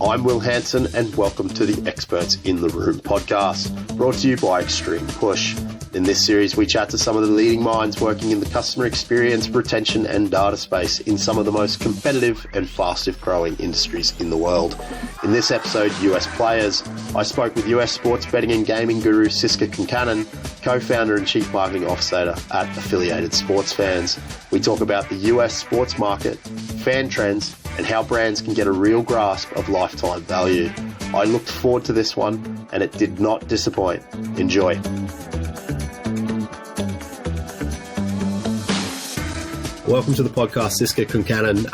I'm Will Hanson, and welcome to the Experts in the Room podcast, brought to you by Xtremepush. In this series, we chat to some of the leading minds working in the customer experience, retention and data space in some of the most competitive and fastest growing industries in the world. In this episode, US players, I spoke with US sports betting and gaming guru Siska Concannan, co-founder and chief marketing officer at Affiliated Sports Fans. We talk about the US sports market, fan trends, and how brands can get a real grasp of lifetime value. I looked forward to this one, and it did not disappoint. Enjoy. Welcome to the podcast, Siska Concannan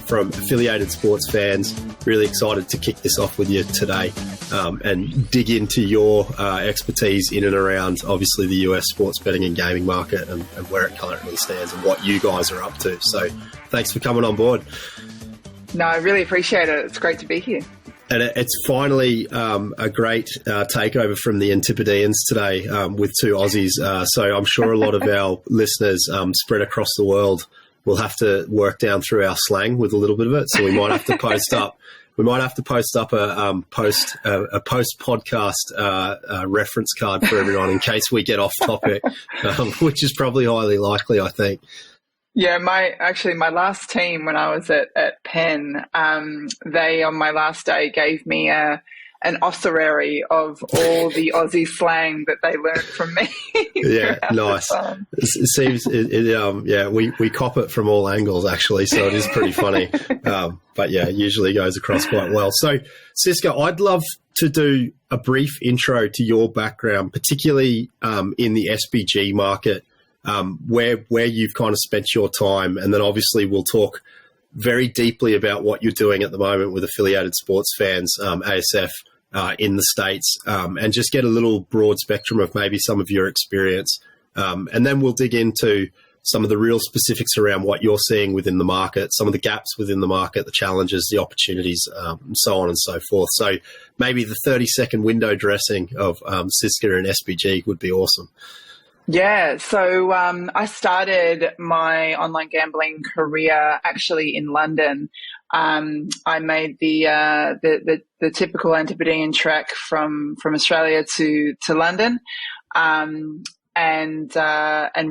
from Affiliated Sports Fans. Really excited to kick this off with you today and dig into your expertise in and around, obviously, the US sports betting and gaming market and where it currently stands and what you guys are up to. So thanks for coming on board. No, I really appreciate it. It's great to be here. And it's finally a great takeover from the Antipodeans today with two Aussies. So I'm sure a lot of our listeners spread across the world will have to work down through our slang with a little bit of it. So we might have to post up. We might have to post up a post podcast reference card for everyone in case we get off topic, which is probably highly likely, I think. Yeah, my last team when I was at Penn, they on my last day gave me an ossuary of all the Aussie slang that they learned from me. Yeah, nice. It seems, we cop it from all angles actually, so it is pretty funny. But yeah, it usually goes across quite well. So, Siska, I'd love to do a brief intro to your background, particularly in the SBG market. Where you've kind of spent your time, and then obviously we'll talk very deeply about what you're doing at the moment with Affiliated Sports Fans, ASF, in the States, and just get a little broad spectrum of maybe some of your experience. And then we'll dig into some of the real specifics around what you're seeing within the market, some of the gaps within the market, the challenges, the opportunities, and so on and so forth. So maybe the 30-second window dressing of Siska and SBG would be awesome. Yeah, so I started my online gambling career actually in London. I made the typical Antipodean trek from Australia to London, and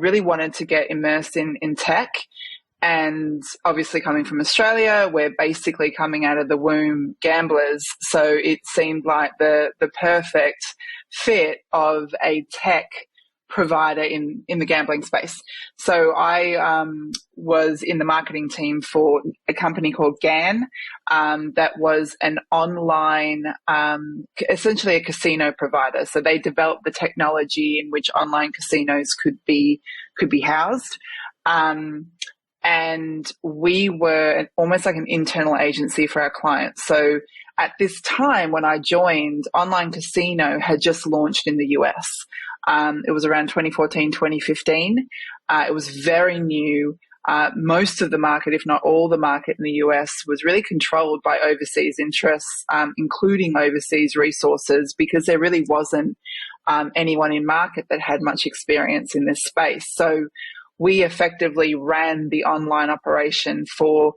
really wanted to get immersed in tech. And obviously, coming from Australia, we're basically coming out of the womb gamblers, so it seemed like the perfect fit of a tech provider in the gambling space. So I was in the marketing team for a company called GAN that was an online, essentially a casino provider. So they developed the technology in which online casinos could be housed. And we were almost like an internal agency for our clients. So at this time when I joined, online casino had just launched in the US. It was around 2014, 2015. It was very new. Most of the market, if not all the market in the US, was really controlled by overseas interests, including overseas resources, because there really wasn't anyone in market that had much experience in this space. So we effectively ran the online operation for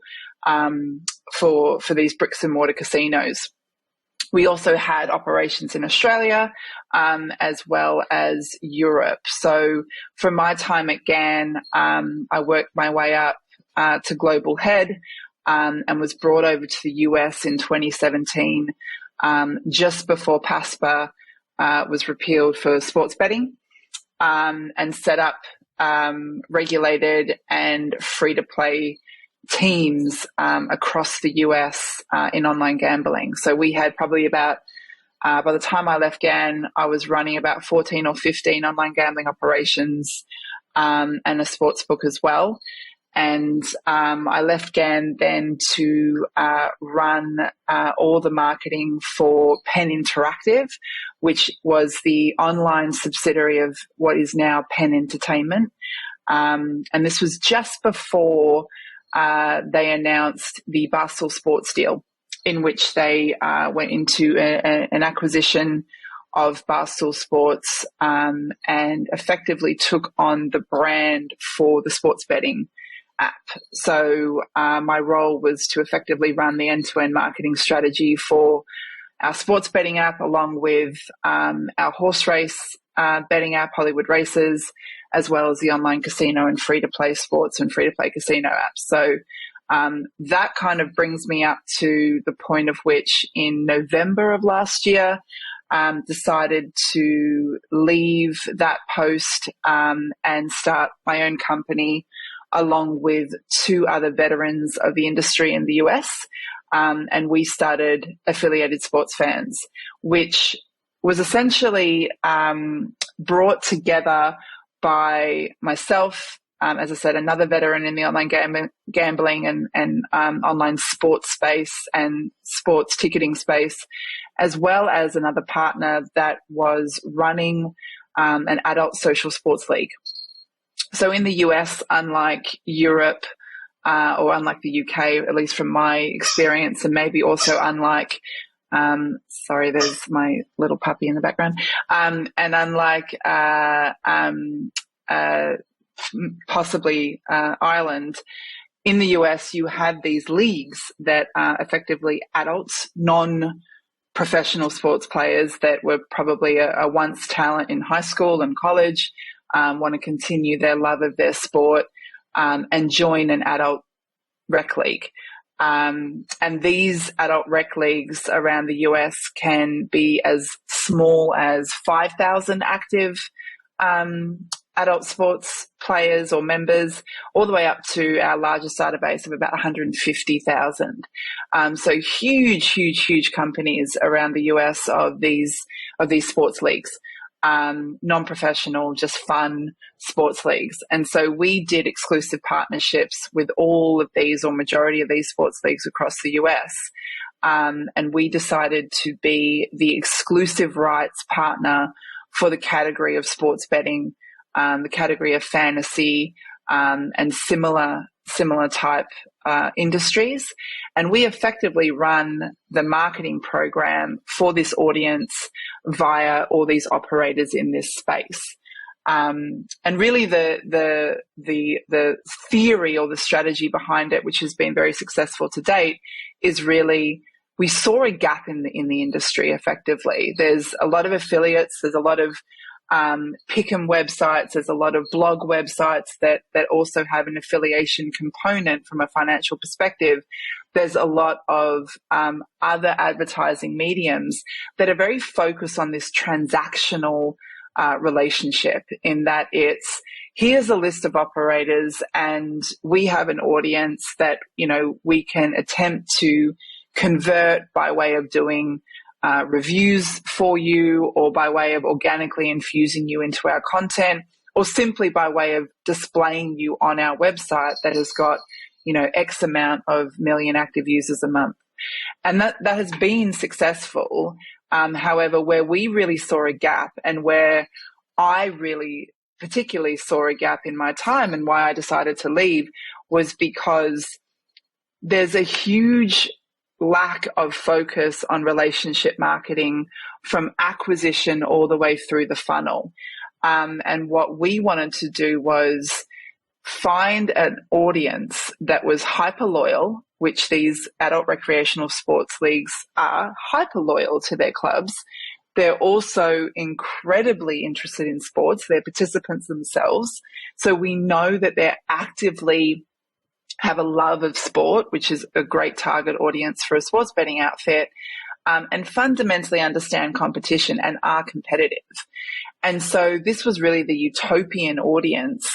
these bricks and mortar casinos. We also had operations in Australia as well as Europe. So from my time at GAN, I worked my way up to global head and was brought over to the US in 2017, just before PASPA was repealed for sports betting, and set up regulated and free-to-play teams across the US in online gambling. So we had probably about, by the time I left GAN, I was running about 14 or 15 online gambling operations and a sports book as well. And I left GAN then to run all the marketing for Penn Interactive, which was the online subsidiary of what is now Penn Entertainment. And this was just before they announced the Barstool Sports deal, in which they went into an acquisition of Barstool Sports and effectively took on the brand for the sports betting. app. So my role was to effectively run the end-to-end marketing strategy for our sports betting app, along with our horse race betting app, Hollywood Races, as well as the online casino and free-to-play sports and free-to-play casino apps. So that kind of brings me up to the point of which in November of last year, decided to leave that post and start my own company along with two other veterans of the industry in the US. And we started Affiliated Sports Fans, which was essentially brought together by myself, as I said, another veteran in the online gambling and online sports space and sports ticketing space, as well as another partner that was running an adult social sports league. So in the US, unlike Europe or unlike the UK, at least from my experience, and maybe also unlike sorry, there's my little puppy in the background. And unlike possibly Ireland, in the US, you had these leagues that are effectively adults, non-professional sports players that were probably a once talent in high school and college, want to continue their love of their sport and join an adult rec league. And these adult rec leagues around the US can be as small as 5,000 active adult sports players or members, all the way up to our largest database of about 150,000. So huge companies around the US of these sports leagues. Non-professional, just fun sports leagues. And so we did exclusive partnerships with all of these or majority of these sports leagues across the US. And we decided to be the exclusive rights partner for the category of sports betting, the category of fantasy, and similar type industries. And we effectively run the marketing program for this audience via all these operators in this space. And really the theory or the strategy behind it, which has been very successful to date, is really we saw a gap in the industry effectively. There's a lot of affiliates, there's a lot of pick'em websites, there's a lot of blog websites that also have an affiliation component from a financial perspective. There's a lot of other advertising mediums that are very focused on this transactional relationship, in that it's here's a list of operators and we have an audience that, we can attempt to convert by way of doing reviews for you, or by way of organically infusing you into our content, or simply by way of displaying you on our website that has got, X amount of million active users a month. And that has been successful. However, where we really saw a gap, and where I really particularly saw a gap in my time and why I decided to leave, was because there's a huge lack of focus on relationship marketing from acquisition all the way through the funnel. And what we wanted to do was find an audience that was hyper loyal, which these adult recreational sports leagues are hyper loyal to their clubs. They're also incredibly interested in sports. They're participants themselves. So we know that they're actively have a love of sport, which is a great target audience for a sports betting outfit, and fundamentally understand competition and are competitive. And so this was really the utopian audience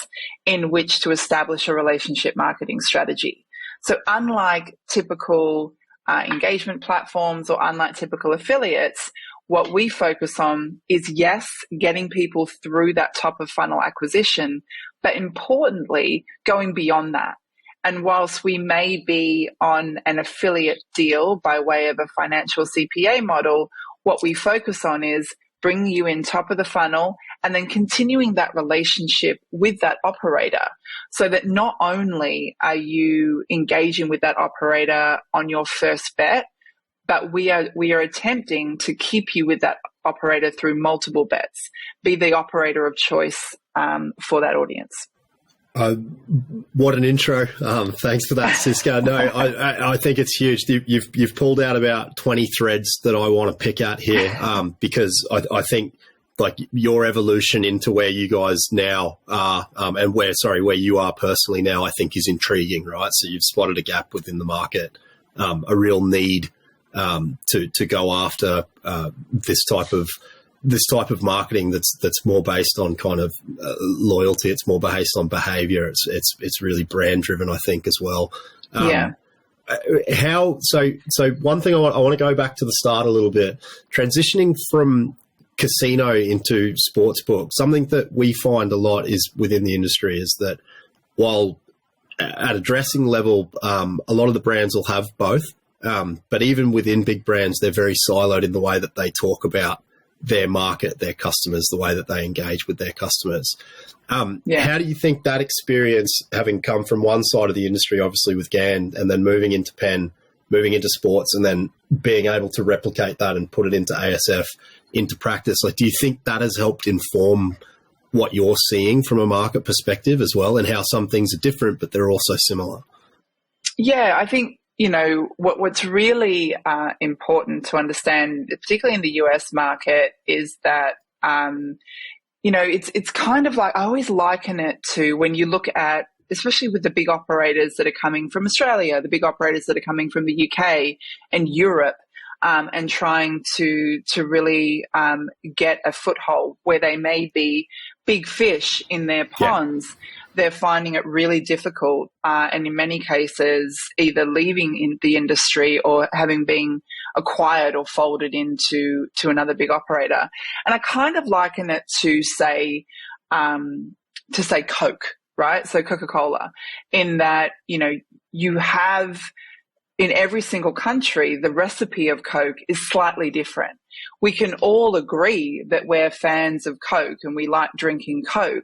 in which to establish a relationship marketing strategy. So unlike typical engagement platforms, or unlike typical affiliates, what we focus on is, yes, getting people through that top of funnel acquisition, but importantly, going beyond that. And whilst we may be on an affiliate deal by way of a financial CPA model, what we focus on is bringing you in top of the funnel and then continuing that relationship with that operator, so that not only are you engaging with that operator on your first bet, but we are attempting to keep you with that operator through multiple bets, be the operator of choice for that audience. What an intro. Thanks for that, Siska. No, I think it's huge. You've pulled out about 20 threads that I want to pick at here, because I think like your evolution into where you guys now are, and where you are personally now, I think is intriguing, right? So you've spotted a gap within the market, a real need to go after this type of marketing that's more based on kind of loyalty. It's more based on behavior. It's really brand driven, I think, as well. So one thing I want to go back to the start a little bit, transitioning from casino into sportsbook. Something that we find a lot is within the industry is that while at a dressing level, a lot of the brands will have both, but even within big brands, they're very siloed in the way that they talk about their market, their customers, the way that they engage with their customers. How do you think that experience, having come from one side of the industry, obviously with GAN, and then moving into Penn, moving into sports, and then being able to replicate that and put it into ASF, into practice, like, do you think that has helped inform what you're seeing from a market perspective as well, and how some things are different, but they're also similar? Yeah, I think, what's really important to understand, particularly in the US market, is that, it's kind of like, I always liken it to when you look at, especially with the big operators that are coming from Australia, the big operators that are coming from the UK and Europe, and trying to really get a foothold where they may be big fish in their ponds. Yeah. They're finding it really difficult, and in many cases, either leaving in the industry or having been acquired or folded into another big operator. And I kind of liken it to say Coke, right? So Coca-Cola, in that, you have in every single country, the recipe of Coke is slightly different. We can all agree that we're fans of Coke and we like drinking Coke.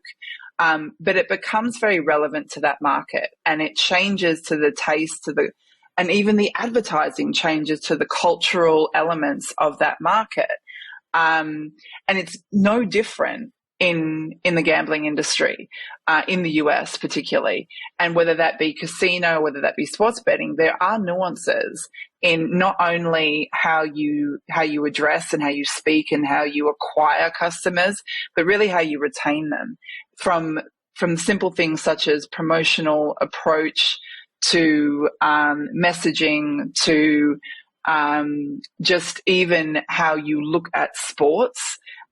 But it becomes very relevant to that market, and it changes to the taste, and even the advertising changes to the cultural elements of that market. And it's no different in the gambling industry, in the US particularly. And whether that be casino, whether that be sports betting, there are nuances in not only how you address and how you speak and how you acquire customers, but really how you retain them. From simple things such as promotional approach to messaging to just even how you look at sports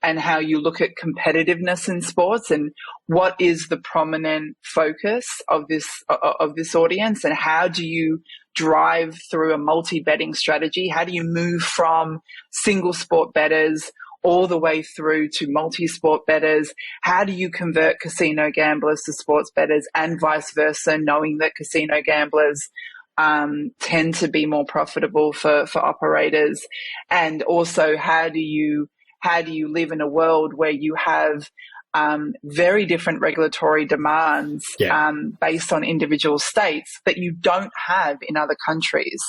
and how you look at competitiveness in sports, and what is the prominent focus of this audience, and how do you drive through a multi-betting strategy? How do you move from single sport bettors all the way through to multi-sport bettors? How do you convert casino gamblers to sports bettors, and vice versa, knowing that casino gamblers tend to be more profitable for operators? And also, how do you live in a world where you have very different regulatory demands based on individual states that you don't have in other countries?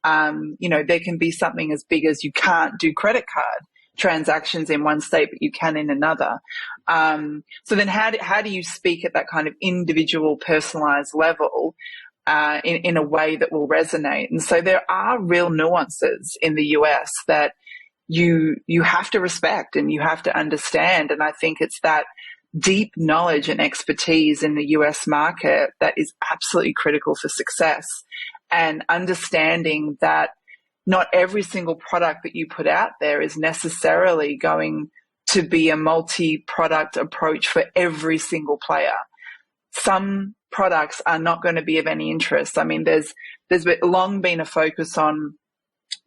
There can be something as big as you can't do credit card transactions in one state, but you can in another. So then how do you speak at that kind of individual personalized level in a way that will resonate? And so there are real nuances in the US that you have to respect and you have to understand. And I think it's that deep knowledge and expertise in the US market that is absolutely critical for success, and understanding that not every single product that you put out there is necessarily going to be a multi-product approach for every single player. Some products are not going to be of any interest. I mean, there's long been a focus on,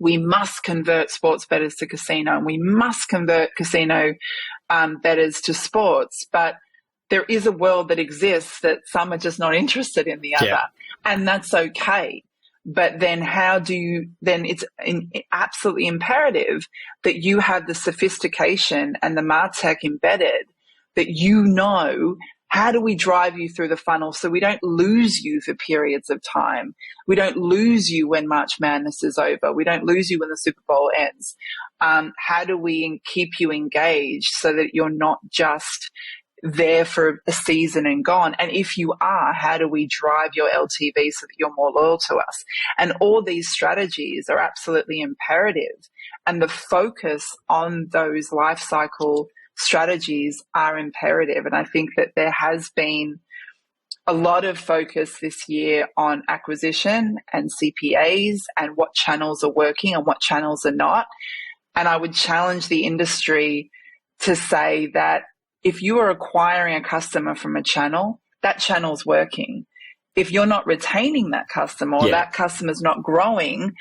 we must convert sports bettors to casino, and we must convert casino bettors to sports. But there is a world that exists that some are just not interested in the other, and that's okay. But then it's absolutely imperative that you have the sophistication and the MarTech embedded, that how do we drive you through the funnel so we don't lose you for periods of time? We don't lose you when March Madness is over. We don't lose you when the Super Bowl ends. How do we keep you engaged so that you're not just there for a season and gone? And if you are, how do we drive your LTV so that you're more loyal to us? And all these strategies are absolutely imperative. And the focus on those life cycle strategies are imperative. And I think that there has been a lot of focus this year on acquisition and CPAs and what channels are working and what channels are not. And I would challenge the industry to say that if you are acquiring a customer from a channel, that channel's working. If you're not retaining that customer or that customer's not growing,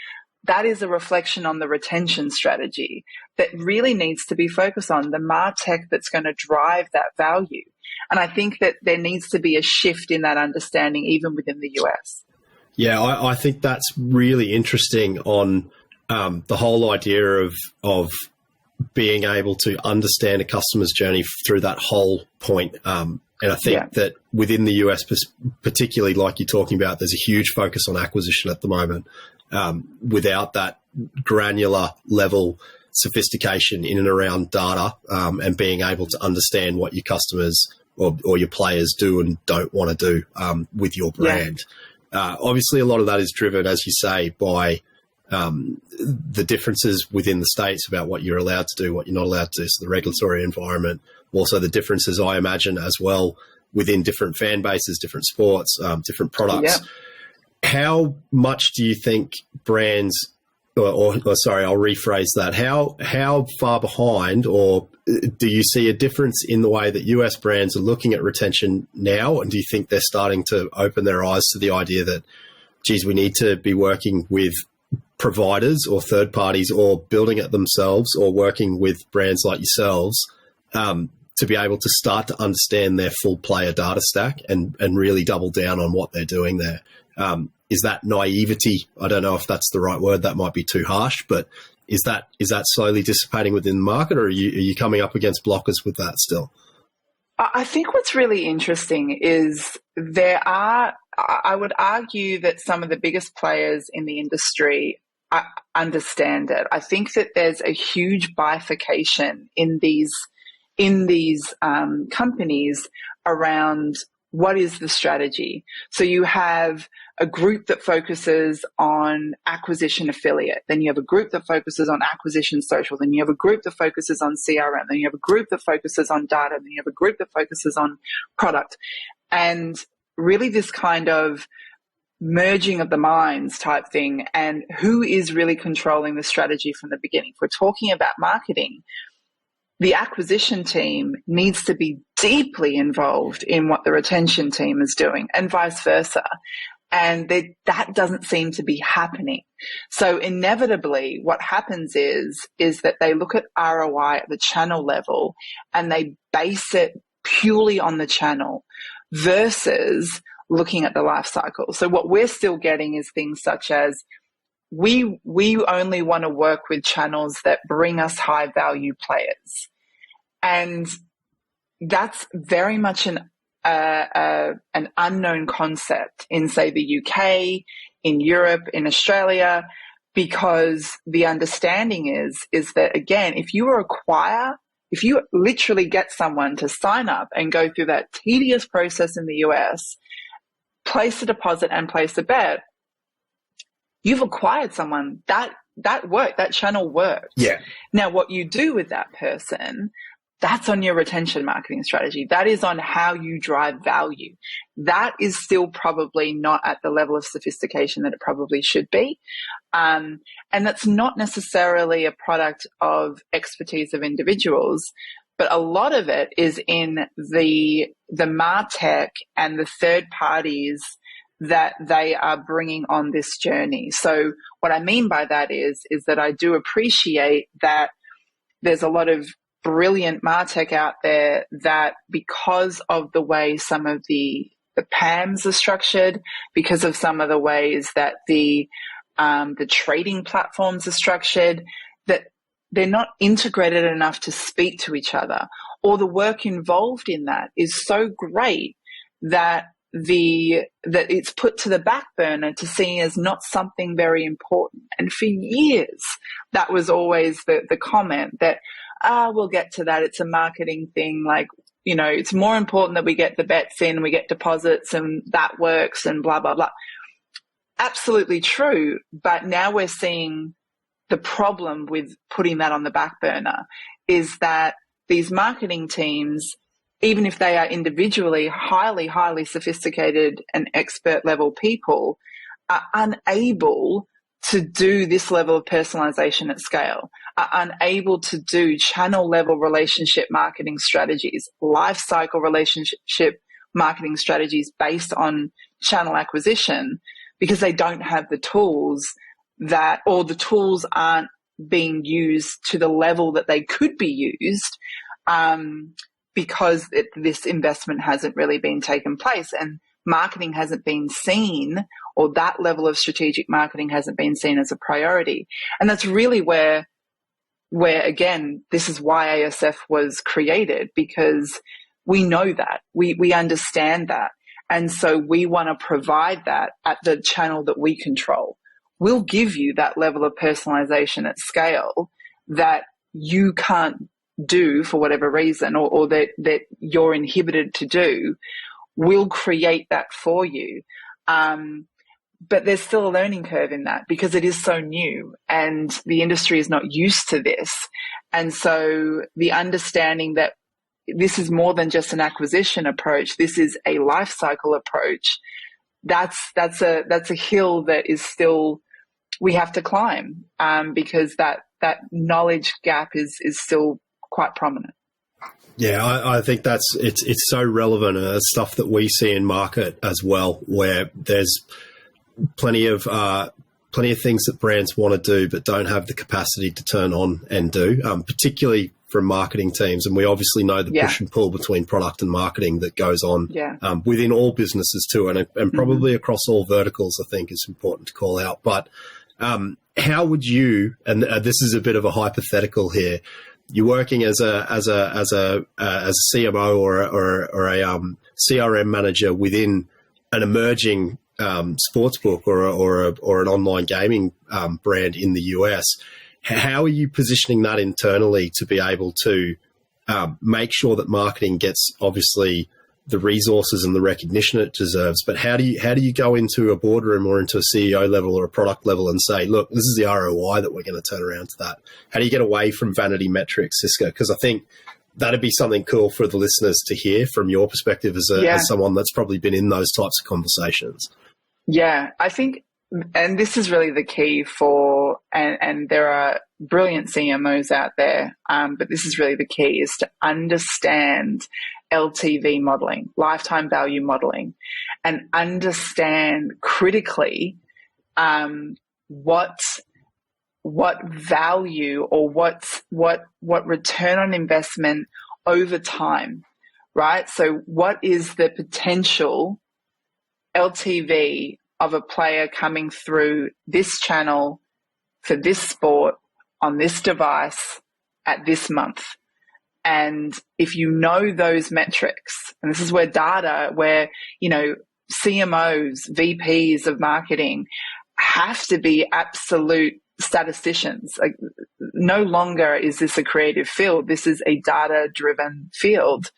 that is a reflection on the retention strategy that really needs to be focused on, the MarTech that's going to drive that value. And I think that there needs to be a shift in that understanding even within the US. Yeah, I think that's really interesting on the whole idea of being able to understand a customer's journey through that whole point. And I think that within the US, particularly like you're talking about, there's a huge focus on acquisition at the moment. Without that granular level sophistication in and around data and being able to understand what your customers or your players do and don't want to do with your brand. Obviously, a lot of that is driven, as you say, by the differences within the states about what you're allowed to do, what you're not allowed to do, so the regulatory environment. Also, the differences, I imagine, as well, within different fan bases, different sports, different products. How much do you think brands, or sorry, I'll rephrase that. How far behind, or do you see a difference in the way that US brands are looking at retention now? And do you think they're starting to open their eyes to the idea that, geez, we need to be working with providers or third parties or building it themselves or working with brands like yourselves to be able to start to understand their full player data stack and really double down on what they're doing there? Is that naivety? I don't know if that's the right word. That might be too harsh, but is that slowly dissipating within the market, or are you coming up against blockers with that still? I think what's really interesting is I would argue that some of the biggest players in the industry understand it. I think that there's a huge bifurcation in these companies around what is the strategy. So you have a group that focuses on acquisition affiliate. Then you have a group that focuses on acquisition social. Then you have a group that focuses on CRM. Then you have a group that focuses on data. Then you have a group that focuses on product. And really this kind of merging of the minds type thing, and who is really controlling the strategy from the beginning. If we're talking about marketing, the acquisition team needs to be deeply involved in what the retention team is doing, and vice versa. And that doesn't seem to be happening. So inevitably what happens is that they look at ROI at the channel level and they base it purely on the channel versus looking at the life cycle. So what we're still getting is things such as we only want to work with channels that bring us high value players. And that's very much an unknown concept in, say, the UK, in Europe, in Australia, because the understanding is that, again, if you literally get someone to sign up and go through that tedious process in the US, place a deposit and place a bet, you've acquired someone. That worked. That channel worked. Yeah. Now, what you do with that person, that's on your retention marketing strategy. That is on how you drive value. That is still probably not at the level of sophistication that it probably should be. And that's not necessarily a product of expertise of individuals, but a lot of it is in the MarTech and the third parties that they are bringing on this journey. So what I mean by that is that I do appreciate that there's a lot of brilliant MarTech out there that, because of the way some of the PAMs are structured, because of some of the ways that the trading platforms are structured, that they're not integrated enough to speak to each other, or the work involved in that is so great that it's put to the back burner to see as not something very important. And for years, that was always the comment that, we'll get to that. It's a marketing thing. Like, it's more important that we get the bets in, we get deposits and that works and blah, blah, blah. Absolutely true. But now we're seeing the problem with putting that on the back burner is that these marketing teams, even if they are individually highly, highly sophisticated and expert level people, are unable to do this level of personalization at scale, are unable to do channel level relationship marketing strategies, life cycle relationship marketing strategies based on channel acquisition, because they don't have the tools or the tools aren't being used to the level that they could be used, because this investment hasn't really been taken place and marketing hasn't been seen, or that level of strategic marketing hasn't been seen as a priority. And that's really where again, this is why ASF was created, because we know that, we understand that. And so we want to provide that at the channel that we control. We'll give you that level of personalization at scale that you can't do for whatever reason, or that you're inhibited to do. We'll create that for you. But there's still a learning curve in that, because it is so new and the industry is not used to this. And so the understanding that this is more than just an acquisition approach, this is a life cycle approach, that's a hill that is still, we have to climb, because that knowledge gap is still quite prominent. Yeah, I think it's so relevant. Stuff that we see in market as well, where there's plenty of things that brands want to do but don't have the capacity to turn on and do, particularly from marketing teams. And we obviously know the push and pull between product and marketing that goes on within all businesses too, and probably across all verticals, I think is important to call out. But how would you, and this is a bit of a hypothetical here, you're working as a CMO or a CRM manager within an emerging sportsbook or an online gaming brand in the US. How are you positioning that internally to be able to make sure that marketing gets obviously the resources and the recognition it deserves? But how do you go into a boardroom or into a CEO level or a product level and say, look, this is the ROI that we're going to turn around to that? How do you get away from vanity metrics, Siska? Because I think that'd be something cool for the listeners to hear from your perspective as someone that's probably been in those types of conversations. Yeah, I think, and this is really the key for, and there are brilliant CMOs out there, but this is really the key, is to understand LTV modeling, lifetime value modeling, and understand critically what value or what return on investment over time, right? So what is the potential LTV of a player coming through this channel for this sport on this device at this month? And if you know those metrics, and this is where CMOs, VPs of marketing have to be absolute statisticians. Like, no longer is this a creative field. This is a data-driven field.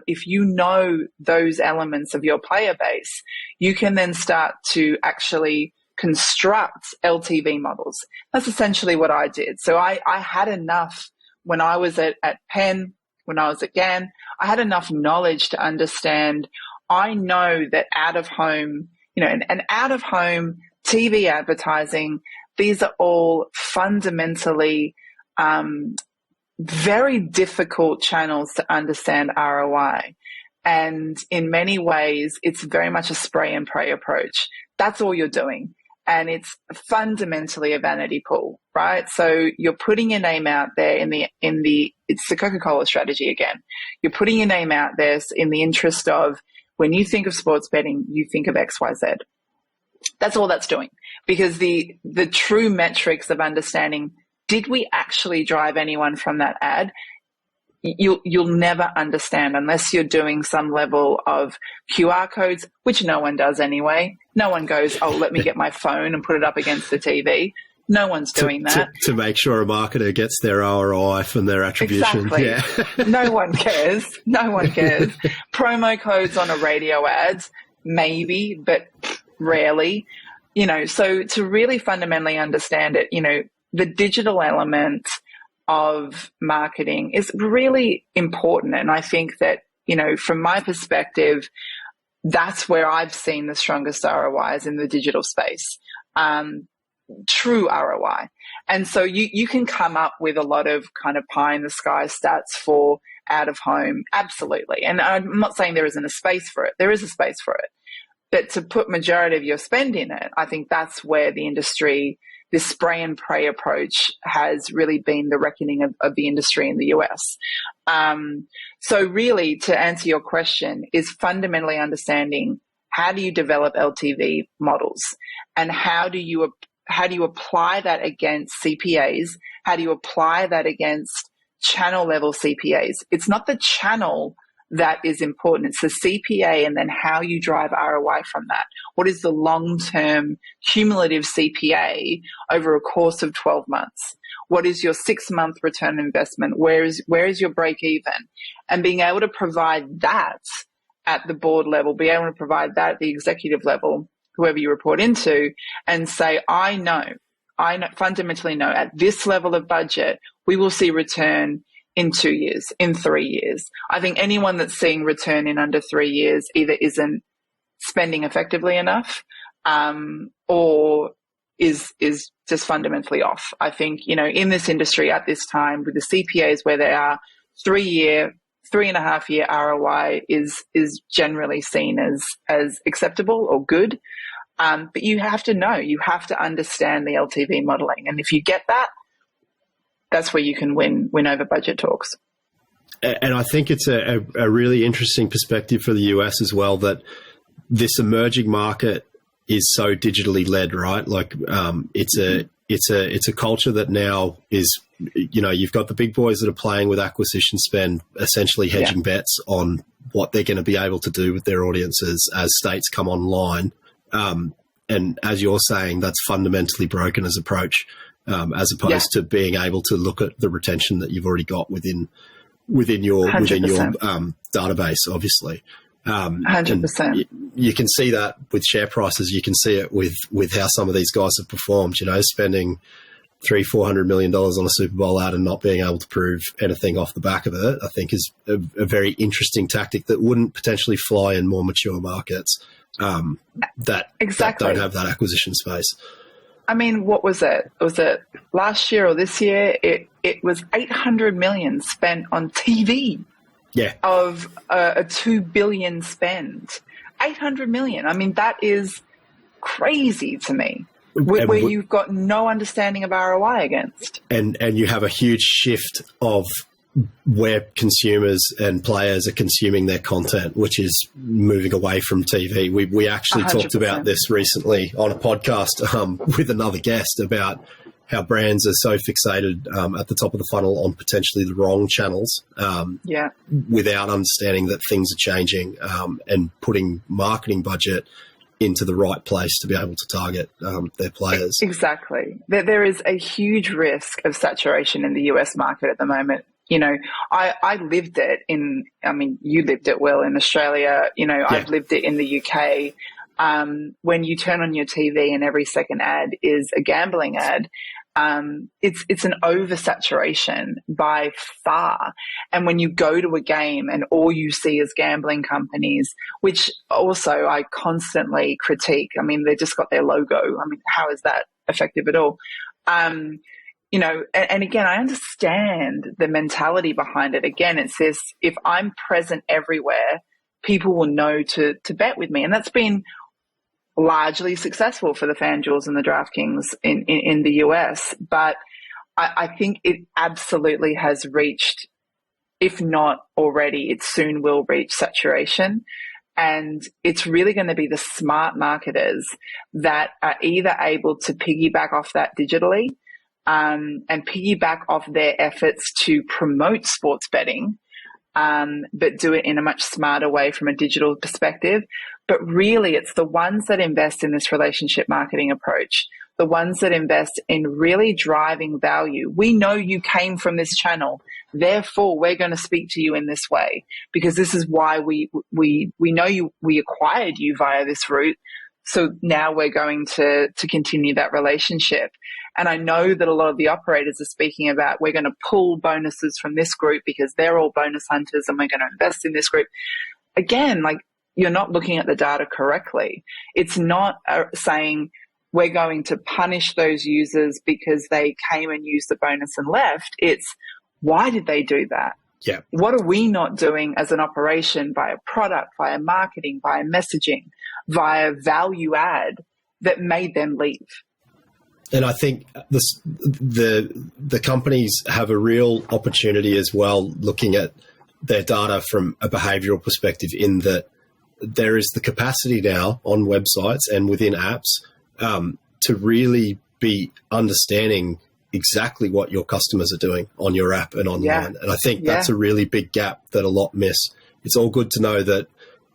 If you know those elements of your player base, you can then start to actually construct LTV models. That's essentially what I did. So I had enough when I was at Penn, when I was at GAN, I had enough knowledge to understand. I know that out-of-home, and out-of-home TV advertising, these are all fundamentally very difficult channels to understand ROI. And in many ways, it's very much a spray and pray approach. That's all you're doing. And it's fundamentally a vanity pool, right? So you're putting your name out there it's the Coca-Cola strategy again. You're putting your name out there in the interest of, when you think of sports betting, you think of XYZ. That's all that's doing. Because the true metrics of understanding, did we actually drive anyone from that ad? You'll never understand unless you're doing some level of QR codes, which no one does anyway. No one goes, oh, let me get my phone and put it up against the TV. No one's doing that. To make sure a marketer gets their ROI from their attribution. Exactly. Yeah. No one cares. No one cares. Promo codes on a radio ads, maybe, but rarely. So to really fundamentally understand it, the digital element of marketing is really important. And I think that, from my perspective, that's where I've seen the strongest ROIs in the digital space, true ROI. And so you can come up with a lot of kind of pie in the sky stats for out of home. Absolutely. And I'm not saying there isn't a space for it. There is a space for it. But to put majority of your spend in it, I think that's where the industry, this spray and pray approach has really been the reckoning of the industry in the US. So really, to answer your question, is fundamentally understanding how do you develop LTV models, and how do you apply that against CPAs? How do you apply that against channel level CPAs? It's not the channel that is important. It's the CPA, and then how you drive ROI from that. What is the long-term cumulative CPA over a course of 12 months? What is your 6-month return on investment? Where is your break even? And being able to provide that at the board level, be able to provide that at the executive level, whoever you report into, and say, I fundamentally know at this level of budget, we will see return in 2 years, in 3 years. I think anyone that's seeing return in under 3 years either isn't spending effectively enough, or is just fundamentally off. I think, in this industry at this time, with the CPAs where they are, 3.5 year ROI is generally seen as acceptable or good. But you have to understand the LTV modeling. And if you get that, that's where you can win over budget talks. And I think it's a really interesting perspective for the US as well, that this emerging market is so digitally led, right? Like it's a culture that now is, you've got the big boys that are playing with acquisition spend, essentially hedging bets on what they're going to be able to do with their audiences as states come online. And as you're saying, that's fundamentally broken as approach, as opposed to being able to look at the retention that you've already got within your 100%. Database, obviously. 100%. You can see that with share prices. You can see it with how some of these guys have performed. Spending $300-400 million on a Super Bowl ad and not being able to prove anything off the back of it, I think is a very interesting tactic that wouldn't potentially fly in more mature markets that don't have that acquisition space. I mean, what was it? Was it last year or this year? It was $800 million spent on TV. Yeah. Of a $2 billion spend. $800 million. I mean, that is crazy to me. Where you've got no understanding of ROI against. And you have a huge shift of where consumers and players are consuming their content, which is moving away from TV. We actually 100%. Talked about this recently on a podcast with another guest about how brands are so fixated at the top of the funnel on potentially the wrong channels, without understanding that things are changing, and putting marketing budget into the right place to be able to target their players. Exactly. There is a huge risk of saturation in the US market at the moment. I lived it you lived it well in Australia. I've lived it in the UK. When you turn on your TV and every second ad is a gambling ad, it's an oversaturation by far. And when you go to a game and all you see is gambling companies, which also I constantly critique. I mean, they just got their logo. I mean, how is that effective at all? And again, I understand the mentality behind it. Again, it's this, if I'm present everywhere, people will know to bet with me. And that's been largely successful for the FanDuels and the DraftKings in the US. But I think it absolutely has reached, if not already, it soon will reach saturation. And it's really going to be the smart marketers that are either able to piggyback off that digitally, and piggyback off their efforts to promote sports betting, but do it in a much smarter way from a digital perspective. But really, it's the ones that invest in this relationship marketing approach, the ones that invest in really driving value. We know you came from this channel. Therefore, we're going to speak to you in this way because this is why we know you, we acquired you via this route. So now we're going to continue that relationship. And I know that a lot of the operators are speaking about we're going to pull bonuses from this group because they're all bonus hunters and we're going to invest in this group. Again, like, you're not looking at the data correctly. It's not saying we're going to punish those users because they came and used the bonus and left. It's why did they do that? Yeah. What are we not doing as an operation via product, via marketing, via messaging, via value add that made them leave? And I think the companies have a real opportunity as well, looking at their data from a behavioral perspective, in that there is the capacity now on websites and within apps to really be understanding exactly what your customers are doing on your app and online. Yeah. And I think that's a really big gap that a lot miss. It's all good to know that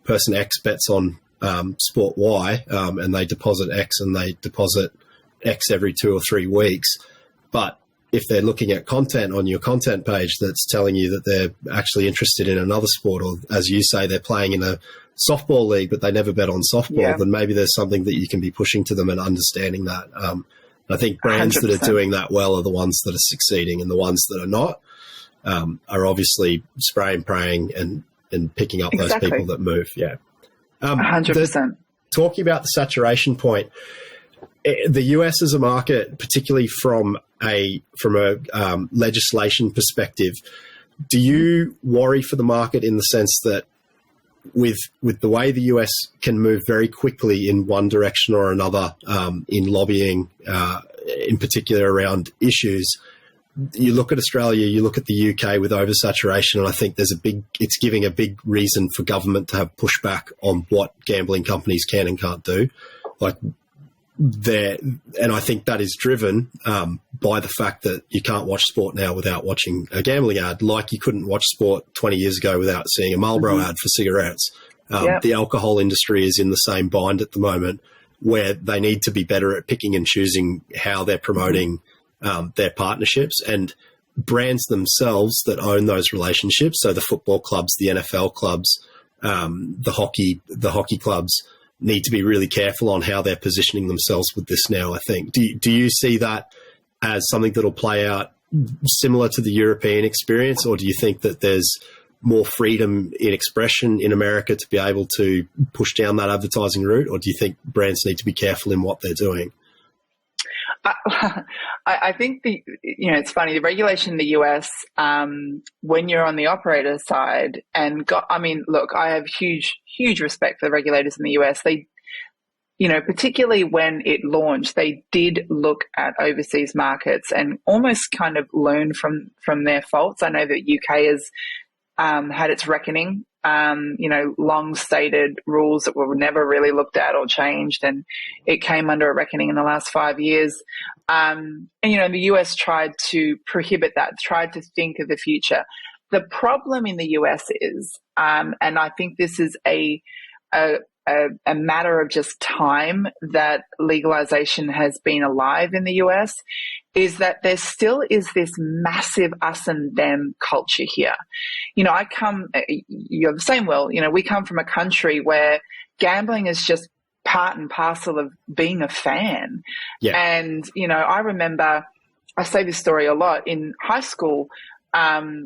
person X bets on sport Y and they deposit X and they deposit X every 2 or 3 weeks. But if they're looking at content on your content page that's telling you that they're actually interested in another sport, or as you say, they're playing in a softball league, but they never bet on softball, then maybe there's something that you can be pushing to them and understanding that. I think brands 100%. That are doing that well are the ones that are succeeding, and the ones that are not are obviously spraying, praying, and picking up those people that move. Yeah. 100%. Talking about the saturation point, the US as a market, particularly from a legislation perspective, do you worry for the market in the sense that with the way the US can move very quickly in one direction or another in lobbying, in particular around issues? You look at Australia, you look at the UK with oversaturation, and I think it's giving a big reason for government to have pushback on what gambling companies can and can't do. And I think that is driven by the fact that you can't watch sport now without watching a gambling ad, like you couldn't watch sport 20 years ago without seeing a Marlboro ad for cigarettes. The alcohol industry is in the same bind at the moment, where they need to be better at picking and choosing how they're promoting their partnerships, and brands themselves that own those relationships. So the football clubs, the NFL clubs, the hockey clubs need to be really careful on how they're positioning themselves with this now, I think. Do you see that as something that'll play out similar to the European experience, or do you think that there's more freedom in expression in America to be able to push down that advertising route, or do you think brands need to be careful in what they're doing? I think it's funny, the regulation in the US, when you're on the operator side, and look, I have huge respect for the regulators in the US. They, particularly when it launched, they did look at overseas markets and almost kind of learn from their faults. I know that UK has had its reckoning, long stated rules that were never really looked at or changed. And it came under a reckoning in the last 5 years. And the US tried to prohibit that, tried to think of the future. The problem in the US is, and I think this is a matter of just time that legalization has been alive in the US, is that there still is this massive us and them culture here. You're the same, Will, we come from a country where gambling is just part and parcel of being a fan. Yeah. And, I remember, I say this story a lot, in high school,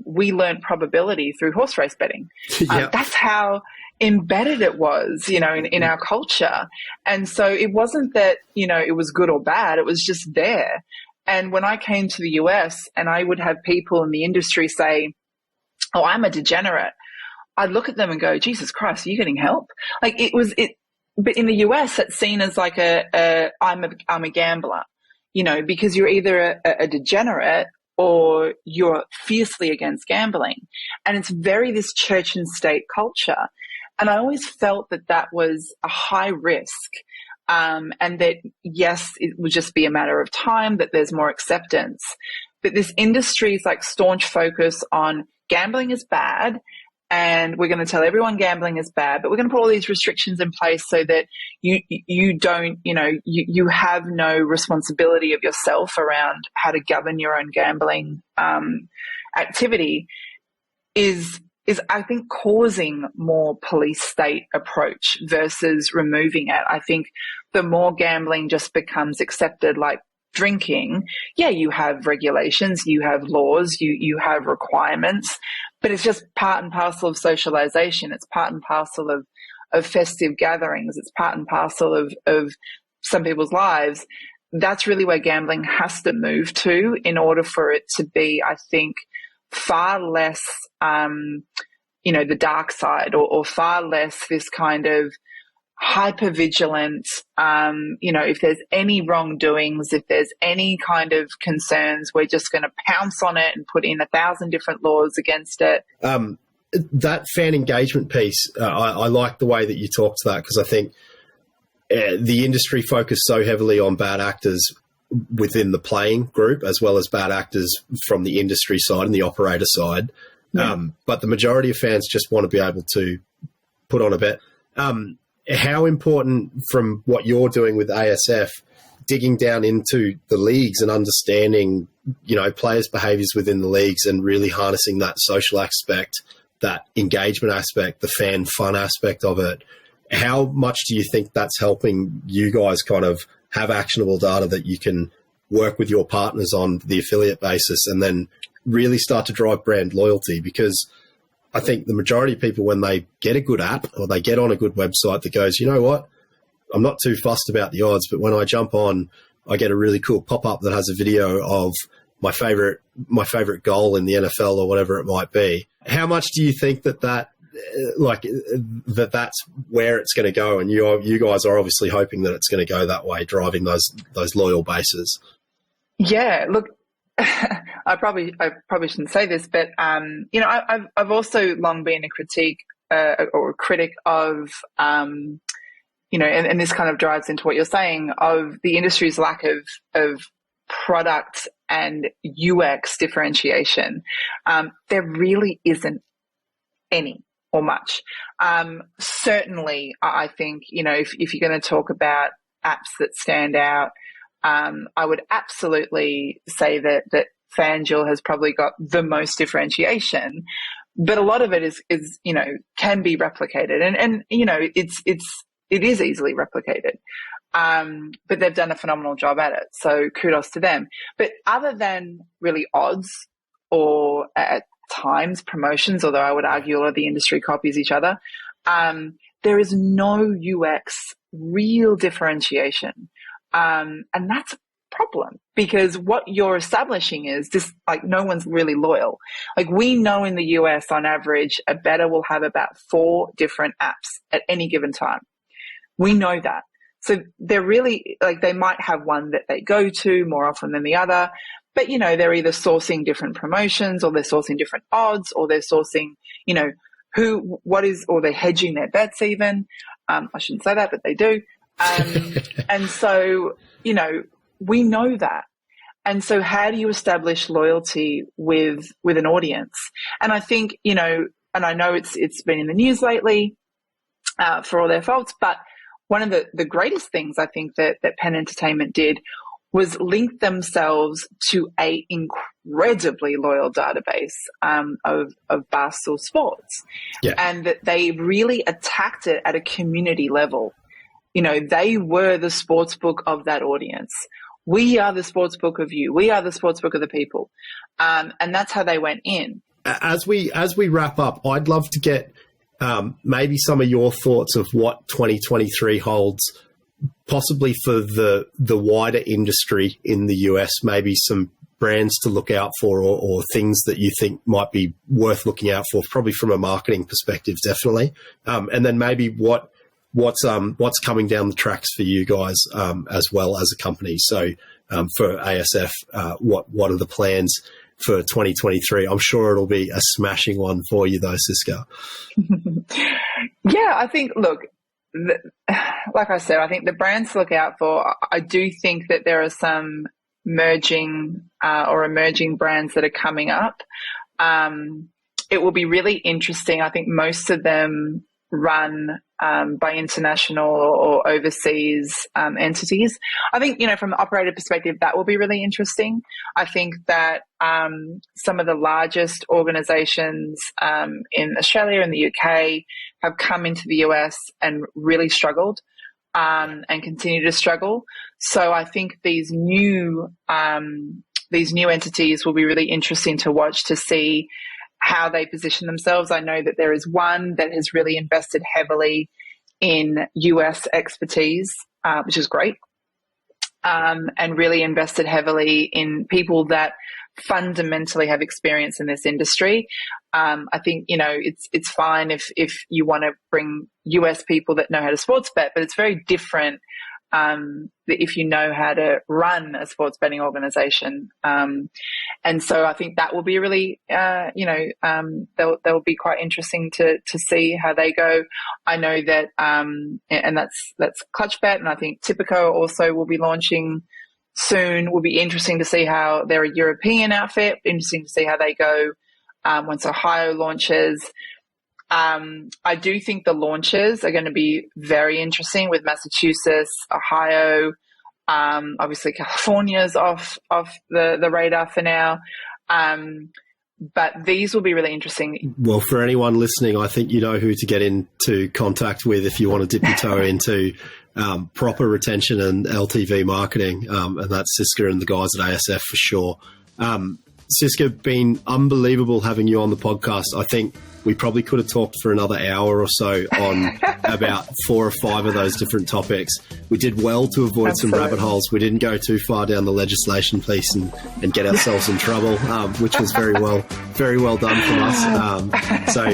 we learned probability through horse race betting. That's how embedded it was, in our culture. And so it wasn't that, it was good or bad. It was just there. And when I came to the US and I would have people in the industry say, "Oh, I'm a degenerate," I'd look at them and go, "Jesus Christ, are you getting help?" But in the US, it's seen as like I'm a gambler, because you're either a degenerate or you're fiercely against gambling. And it's very this church and state culture. And I always felt that was a high risk, and that, yes, it would just be a matter of time that there's more acceptance. But this industry's like staunch focus on gambling is bad, and we're going to tell everyone gambling is bad, but we're going to put all these restrictions in place so that you don't, you have no responsibility of yourself around how to govern your own gambling activity is I think causing more police state approach versus removing it. I think the more gambling just becomes accepted, like drinking, you have regulations, you have laws, you have requirements, but it's just part and parcel of socialization. It's part and parcel of festive gatherings. It's part and parcel of some people's lives. That's really where gambling has to move to in order for it to be, I think, far less, the dark side or far less this kind of hyper-vigilant, if there's any wrongdoings, if there's any kind of concerns, we're just going to pounce on it and put in 1,000 different laws against it. That fan engagement piece, I like the way that you talk to that, because I think the industry focused so heavily on bad actors within the playing group as well as bad actors from the industry side and the operator side. Yeah. But the majority of fans just want to be able to put on a bet. How important, from what you're doing with ASF, digging down into the leagues and understanding, players' behaviours within the leagues and really harnessing that social aspect, that engagement aspect, the fan fun aspect of it, how much do you think that's helping you guys kind of have actionable data that you can work with your partners on the affiliate basis and then really start to drive brand loyalty? Because I think the majority of people, when they get a good app or they get on a good website that goes, you know what, I'm not too fussed about the odds, but when I jump on, I get a really cool pop-up that has a video of my favorite goal in the NFL or whatever it might be. How much do you think that's where it's going to go? And you guys are obviously hoping that it's going to go that way, driving those loyal bases. Yeah, look, I probably shouldn't say this, but I've also long been a critic of and this kind of drives into what you're saying, of the industry's lack of product and UX differentiation. There really isn't any or much. Certainly, I think, if you're going to talk about apps that stand out, I would absolutely say that FanDuel has probably got the most differentiation, but a lot of it is can be replicated, and it is easily replicated. But they've done a phenomenal job at it, so kudos to them. But other than really odds or at times promotions, although I would argue a lot of the industry copies each other, there is no UX real differentiation. And that's a problem, because what you're establishing is just like no one's really loyal. Like, we know in the US on average, a bettor will have about 4 different apps at any given time. We know that. So they're really, like, they might have one that they go to more often than the other, but they're either sourcing different promotions, or they're sourcing different odds, or they're sourcing, or they're hedging their bets even. I shouldn't say that, but they do. And so, we know that. And so how do you establish loyalty with an audience? And I think, and I know it's been in the news lately, for all their faults, but one of the greatest things I think that Penn Entertainment did was link themselves to a incredibly loyal database of Barstool Sports. Yeah. And that they really attacked it at a community level. They were the sportsbook of that audience. We are the sportsbook of you. We are the sportsbook of the people. And that's how they went in. As we wrap up, I'd love to get maybe some of your thoughts of what 2023 holds, possibly for the wider industry in the US, maybe some brands to look out for, or things that you think might be worth looking out for, probably from a marketing perspective, definitely. And then maybe what's coming down the tracks for you guys as well as a company. So for ASF, what are the plans for 2023? I'm sure it'll be a smashing one for you though, Siska. Yeah, I think, look, like I said, I think the brands to look out for, I do think that there are some merging or emerging brands that are coming up. it will be really interesting. I think most of them run by international or overseas entities. I think, from an operator perspective, that will be really interesting. I think that some of the largest organizations in Australia and the UK have come into the US and really struggled and continue to struggle. So I think these new entities will be really interesting to watch to see how they position themselves. I know that there is one that has really invested heavily in US expertise, which is great, and really invested heavily in people that fundamentally have experience in this industry. I think, it's fine if you want to bring US people that know how to sports bet, but it's very different if you know how to run a sports betting organization. And so I think that will be really, they'll be quite interesting to see how they go. I know that, and that's ClutchBet, and I think Tipico also will be launching soon. Will be interesting to see how they're a European outfit. Interesting to see how they go once Ohio launches. I do think the launches are going to be very interesting with Massachusetts, Ohio, obviously California's off the radar for now. But these will be really interesting. Well, for anyone listening, I think you know who to get into contact with if you want to dip your toe into proper retention and LTV marketing, and that's Siska and the guys at ASF for sure. Siska, been unbelievable having you on the podcast. I think we probably could have talked for another hour or so on about 4 or 5 of those different topics. We did well to avoid some rabbit holes. We didn't go too far down the legislation piece and get ourselves in trouble, which was very well done from us. So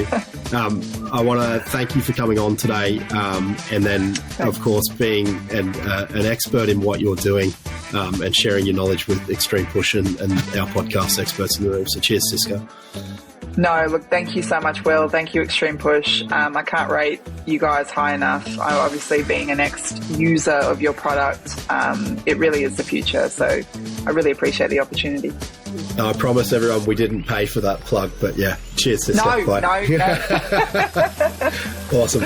I want to thank you for coming on today, and then, of course, being an expert in what you're doing and sharing your knowledge with Xtremepush and our podcast experts in the room. So cheers, Siska. No, look, thank you so much, Will. Thank you, Xtremepush. I can't rate you guys high enough. Obviously, being an ex-user of your product, it really is the future. So I really appreciate the opportunity. I promise everyone we didn't pay for that plug, but yeah, cheers, Siska. No. Awesome.